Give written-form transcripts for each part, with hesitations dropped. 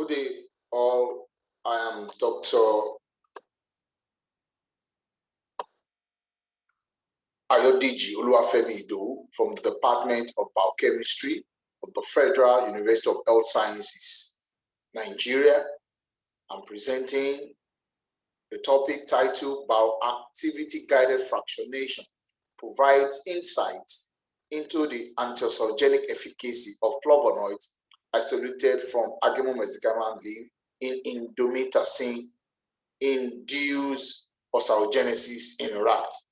Good day, all. I am Dr. Ayodeji Oluwafemi Idowu from the Department of Biochemistry of the Federal University of Health Sciences, Nigeria. I'm presenting the topic titled Bioactivity-Guided Fractionation provides insights into the anti-ulcerogenic efficacy of flavonoids isolated from Argemone mexicana leaf in Indomethacin-Induced ulcerogenesis in rats.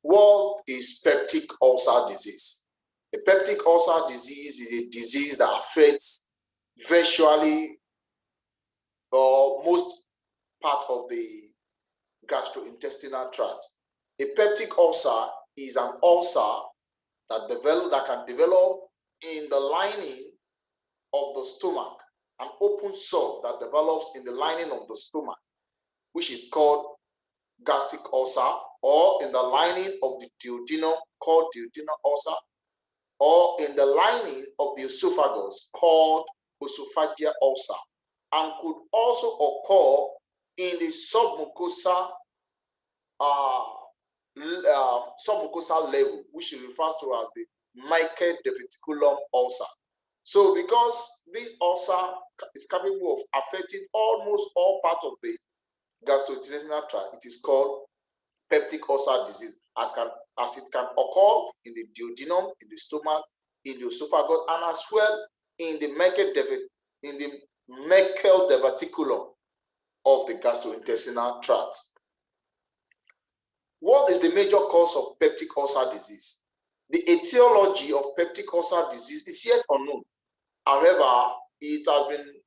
What is peptic ulcer disease? A peptic ulcer disease is a disease that affects virtually or most part of the gastrointestinal tract. A peptic ulcer is an ulcer that can develop in the lining of the stomach, an open sore that develops in the lining of the stomach, which is called gastric ulcer, or in the lining of the duodenum, called duodenal ulcer, or in the lining of the esophagus, called esophageal ulcer, and could also occur in the submucosal level, which is referred to as the microdeverticulum ulcer. So because this ulcer is capable of affecting almost all parts of the gastrointestinal tract, it is called peptic ulcer disease, as it can occur in the duodenum, in the stomach, in the esophagus, and as well in the microdeverticulum of the gastrointestinal tract. What is the major cause of peptic ulcer disease? The etiology of peptic ulcer disease is yet unknown. However, it has been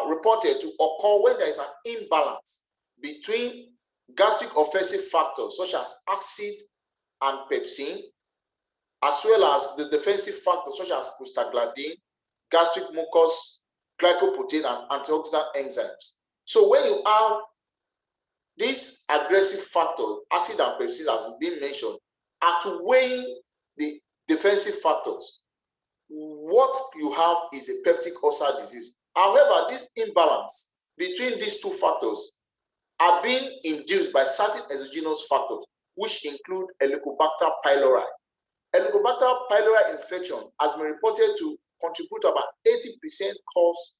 reported to occur when there is an imbalance between gastric offensive factors such as acid and pepsin, as well as the defensive factors such as prostaglandin, gastric mucus, glycoprotein, and antioxidant enzymes. So when you have these aggressive factors, acid and pepsin, as been mentioned, outweighing the defensive factors, what you have is a peptic ulcer disease. However, this imbalance between these two factors are being induced by certain exogenous factors, which include Helicobacter pylori. Helicobacter pylori infection has been reported to contribute about 80% cause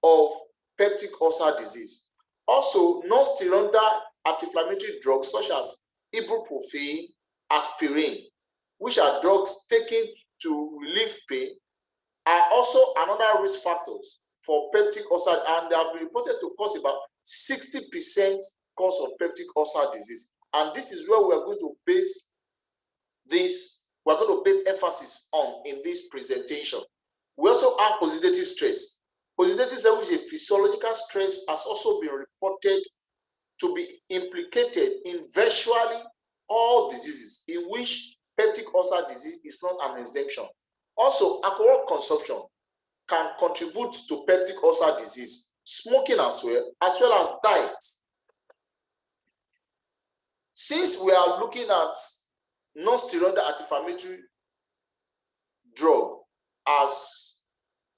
of peptic ulcer disease. Also, non-steroidal anti-inflammatory drugs such as ibuprofen, aspirin, which are drugs taken to relieve pain, are also another risk factors for peptic ulcer, and they have been reported to cause about 60% cause of peptic ulcer disease. And this is where we are going to base emphasis on in this presentation. We also have oxidative stress. Oxidative stress, which is a physiological stress, has also been reported to be implicated in virtually all diseases, in which peptic ulcer disease is not an exemption. Also, alcohol consumption can contribute to peptic ulcer disease, smoking as well as diet. Since we are looking at non-steroidal anti-inflammatory drug as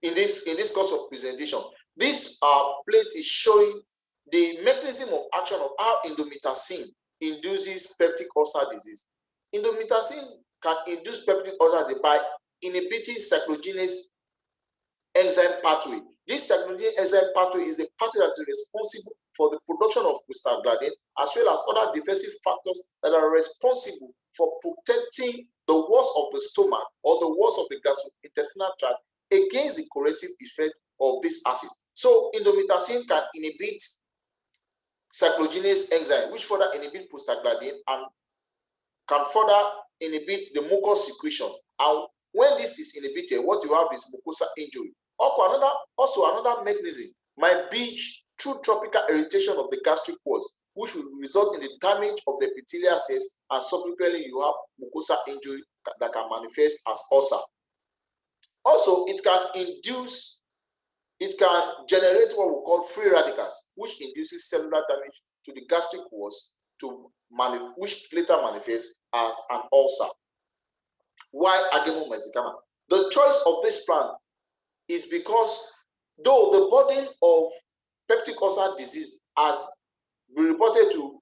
in this course of presentation, this plate is showing the mechanism of action of how indomethacin induces peptic ulcer disease. Indomethacin can induce peptic ulcer by inhibiting cyclogenase enzyme pathway. This cyclogenase enzyme pathway is the pathway that is responsible for the production of prostaglandin, as well as other defensive factors that are responsible for protecting the walls of the stomach or the walls of the gastrointestinal tract against the corrosive effect of this acid. So indomethacin can inhibit cyclogenase enzyme, which further inhibit prostaglandin and can further inhibit the mucus secretion. And when this is inhibited, what you have is mucosal injury. Also another mechanism might be through tropical irritation of the gastric walls, which will result in the damage of the epithelial cells, and subsequently you have mucosal injury that can manifest as ulcer. Also, it can generate what we call free radicals, which induces cellular damage to the gastric walls, which later manifests as an ulcer. Why Argemone mexicana? The choice of this plant is because though the burden of peptic ulcer disease has been reported to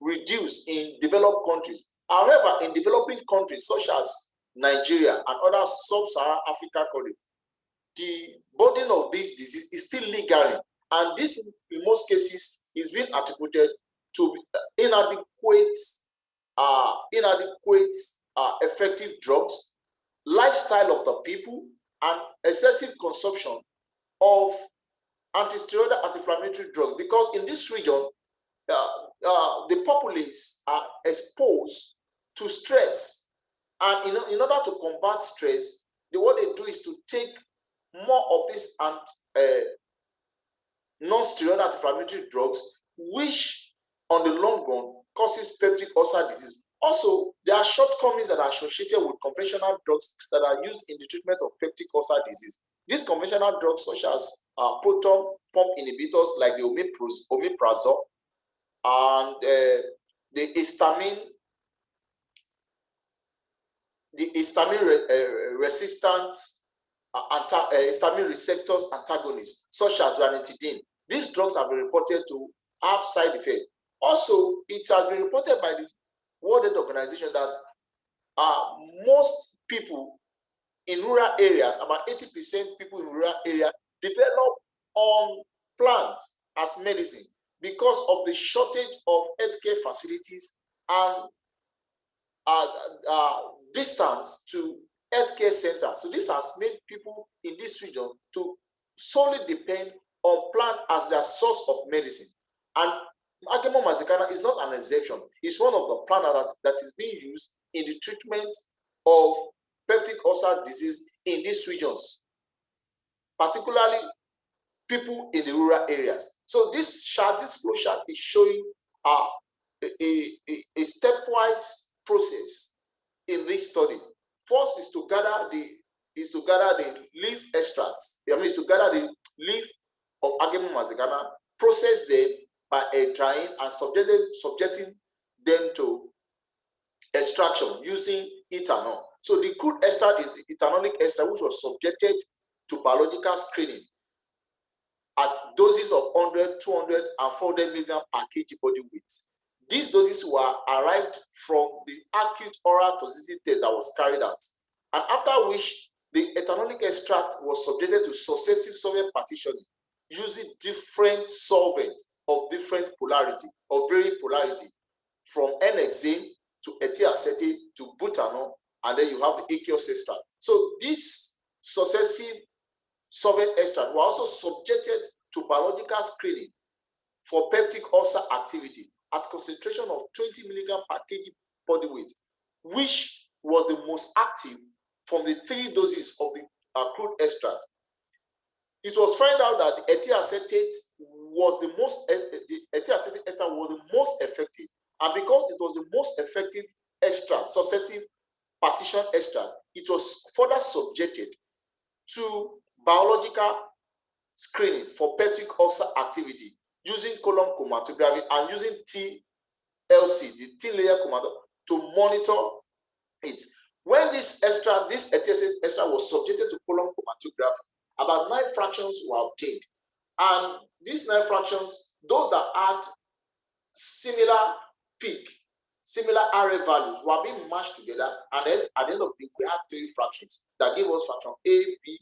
reduce in developed countries, however, in developing countries such as Nigeria and other sub-Saharan Africa countries, the burden of this disease is still lingering, and this, in most cases, is being attributed to inadequate effective drugs, lifestyle of the people, and excessive consumption of anti-steroidal anti-inflammatory drugs. Because in this region, the populace are exposed to stress, and in order to combat stress, what they do is to take more of these non-steroidal anti-inflammatory drugs, which on the long run causes peptic ulcer disease. Also, there are shortcomings that are associated with conventional drugs that are used in the treatment of peptic ulcer disease. These conventional drugs, such as proton pump inhibitors like the omeprazole and the histamine histamine receptors antagonists, such as ranitidine. These drugs have been reported to have side effects. Also, it has been reported by the World Health Organization that most people in rural areas, about 80% people in rural areas, develop on plants as medicine because of the shortage of healthcare facilities and distance to healthcare centers. So this has made people in this region to solely depend on plant as their source of medicine. And Argemone mexicana is not an exception. It's one of the plants that is being used in the treatment of peptic ulcer disease in these regions, particularly people in the rural areas. So this flow chart is showing a stepwise process in this study. First is to gather the leaf extracts. Is to gather the leaf of Argemone mexicana, process them by drying and subjecting them to extraction using ethanol. So the crude extract is the ethanolic extract, which was subjected to biological screening at doses of 100, 200, and 400 milligrams per kg body weight. These doses were arrived from the acute oral toxicity test that was carried out, and after which the ethanolic extract was subjected to successive solvent partitioning using different solvents of different polarity, of varying polarity, from N-hexane to ethyl acetate to butanol, and then you have the aqueous extract. So these successive solvent extract were also subjected to biological screening for peptic ulcer activity at concentration of 20 milligrams per kg body weight, which was the most active from the 3 doses of the crude extract. It was found out that the ethyl acetate was the ethyl acetate extract was the most effective, and because it was the most effective extract, successive partition extract, it was further subjected to biological screening for peptic ulcer activity using column chromatography and using TLC, the thin layer chromatography, to monitor it. When this ethyl acetate extract was subjected to column chromatography, about 9 fractions were obtained, and these 9 fractions, those that had similar peak, similar RF values, were being matched together, and then at the end of the day, we had 3 fractions that gave us fraction A, B,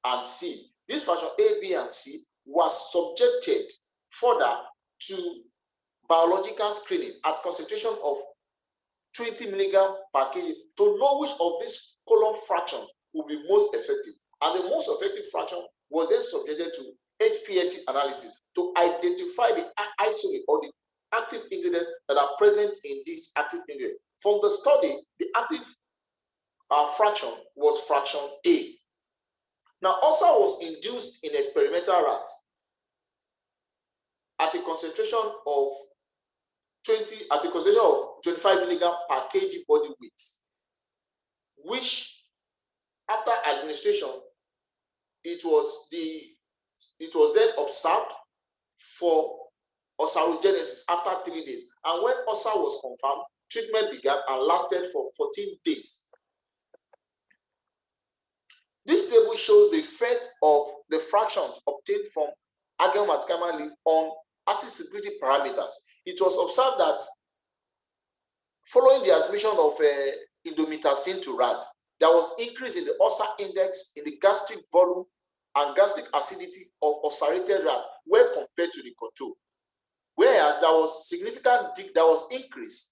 and C. This fraction A, B, and C was subjected further to biological screening at concentration of 20 milligrams per kg to know which of these column fractions will be most effective. And the most effective fraction was then subjected to HPLC analysis to identify the isolate or the active ingredient that are present in this active ingredient. From the study, the active fraction was fraction A. Now, ulcer was induced in experimental rats at a concentration of 25 milligrams per kg body weight, which after administration, it was then observed for ulcerogenesis after 3 days. And when ulcer was confirmed, treatment began and lasted for 14 days. This table shows the effect of the fractions obtained from Argemone mexicana leaf on acid security parameters. It was observed that following the admission of indomethacin to rat, there was increase in the ulcer index, in the gastric volume, and gastric acidity of ulcerated rat when compared to the control. Whereas there was a significant increase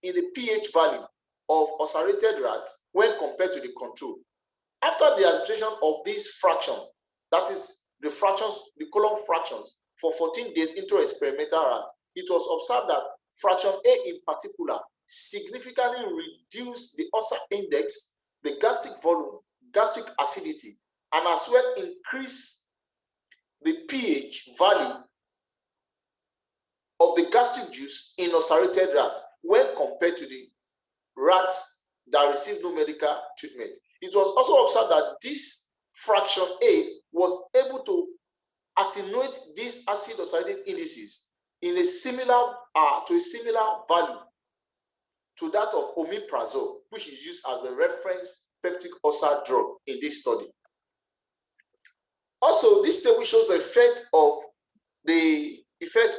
in the pH value of ulcerated rat when compared to the control. After the administration of this fraction, that is the fractions, the column fractions, for 14 days into experimental rat, it was observed that fraction A in particular significantly reduced the ulcer index, the gastric volume, gastric acidity, and as well increased the pH value of the gastric juice in ulcerated rat when compared to the rats that received no medical treatment. It was also observed that this fraction A was able to attenuate these acid oxidative indices in a similar value to that of omeprazole, which is used as the reference peptic ulcer drug in this study. Also, this table shows the effect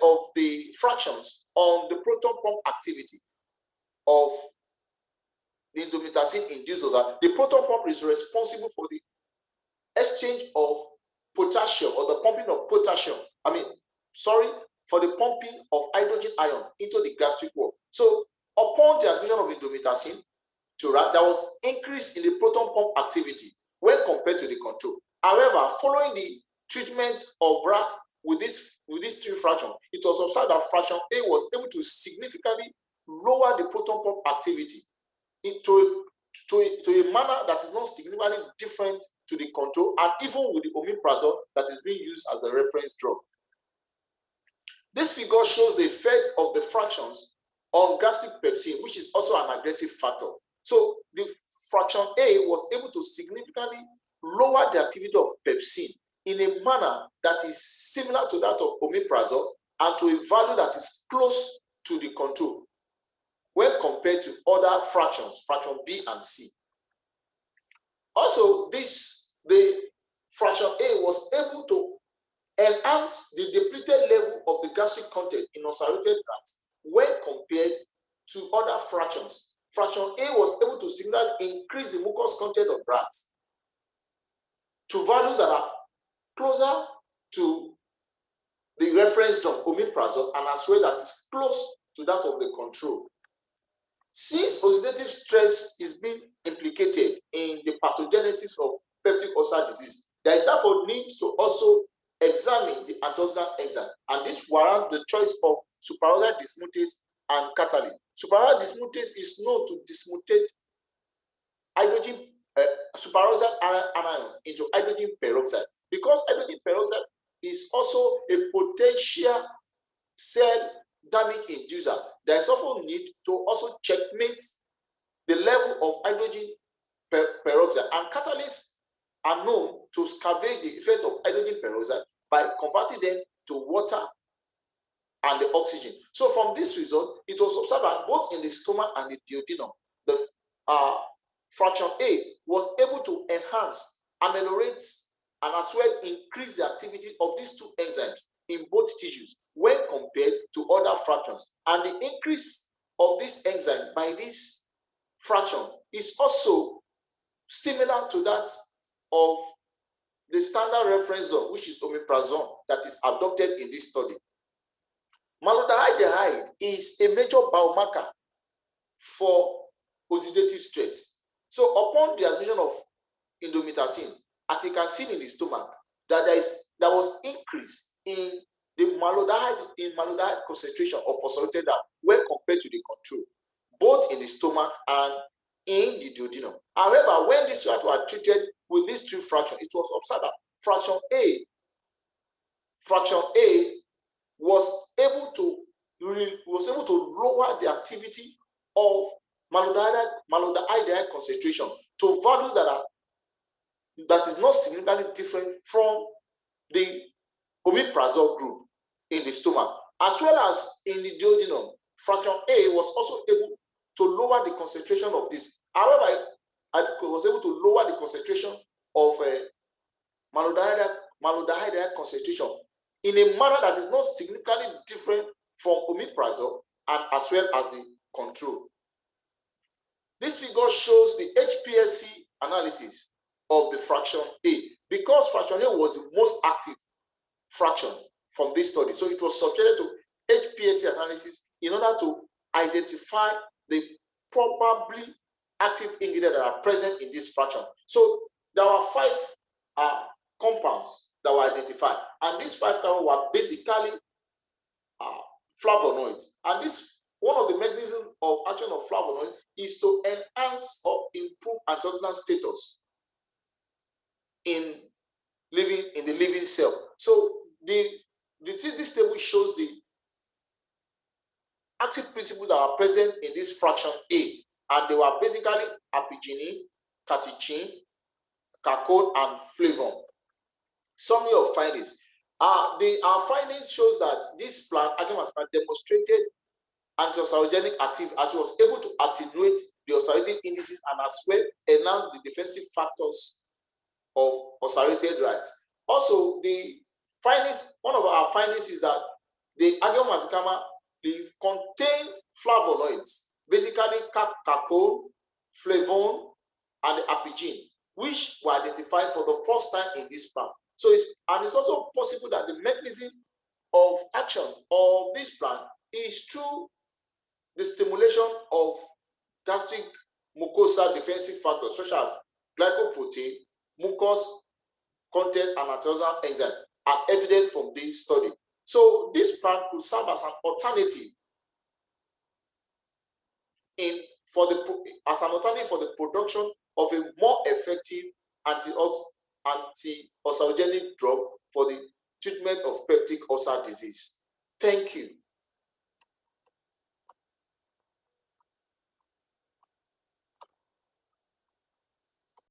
of the fractions on the proton pump activity of the indomethacin-induced ulcer. The proton pump is responsible for the exchange of potassium, or the pumping of potassium. For the pumping of hydrogen ion into the gastric wall. So, upon the admission of indomethacin to rat, there was increase in the proton pump activity when compared to the control. However, following the treatment of rat with this three fraction, it was observed that fraction A was able to significantly lower the proton pump activity into a manner that is not significantly different to the control, and even with the omeprazole that is being used as the reference drug. This figure shows the effect of the fractions on gastric pepsin, which is also an aggressive factor. So the fraction A was able to significantly lower the activity of pepsin in a manner that is similar to that of omeprazole and to a value that is close to the control when compared to other fractions, fraction B and C. Also, the fraction A was able to enhance the depleted level of the gastric content in ulcerated rats when compared to other fractions. Fraction A was able to significantly increase the mucus content of rats to values that are closer to the reference drug omeprazole, and as well that is close to that of the control. Since oxidative stress is being implicated in the pathogenesis of peptic ulcer disease, there is therefore need to also examine the antioxidant enzyme, and this warrants the choice of superoxide dismutase and catalase. Superoxide dismutase is known to dismutate hydrogen superoxide anion into hydrogen peroxide, because hydrogen peroxide is also a potential cell damage inducer. There is also need to also checkmate the level of hydrogen peroxide, and catalysts are known to scavenge the effect of hydrogen peroxide by converting them to water and the oxygen. So from this result, it was observed that both in the stomach and the duodenum, the fraction A was able to enhance, ameliorate, and as well increase the activity of these two enzymes in both tissues when compared to other fractions. And the increase of this enzyme by this fraction is also similar to that of the standard reference drug, which is omeprazole, that is adopted in this study. Malondialdehyde is a major biomarker for oxidative stress. So upon the admission of indomethacin, as you can see in the stomach, that there was increase in the malondialdehyde concentration of phosphorylated rat when compared to the control, both in the stomach and in the duodenum. However, when these rats were treated with these three fractions, it was observed that fraction A was able to lower the activity of malondialdehyde concentration to values that is not significantly different from the omeprazole group in the stomach, as well as in the duodenum. Fraction A was also able to lower the concentration of this. However, was able to lower the concentration of malondialdehyde concentration in a manner that is not significantly different from omeprazole and as well as the control. This figure shows the HPLC analysis of the fraction A, because fraction A was the most active fraction from this study. So it was subjected to HPLC analysis in order to identify the probably active ingredients that are present in this fraction. So there are 5 compounds that were identified, and these 5 compounds were basically flavonoids. And this, one of the mechanisms of action of flavonoid is to enhance or improve antioxidant status in the living cell. So this table shows the active principles that are present in this fraction A, and they were basically apigenin, catechin, cacone, and flavon. Summary of findings. Our findings shows that this plant demonstrated anti-ulcerogenic activity, as it was able to attenuate the ulcerating indices and as well enhance the defensive factors of ulcerated rights. Also, the findings, one of our findings is that the Argemone mexicana leaf contain flavonoids, basically cacone, flavon, and the apigenin, which were identified for the first time in this plant. So it's also possible that the mechanism of action of this plant is through the stimulation of gastric mucosal defensive factors such as glycoprotein, mucus content, and antioxidant enzyme, as evident from this study. So this plant could serve as an alternative for the production of a more effective anti-ulcerogenic drug for the treatment of peptic ulcer disease. Thank you.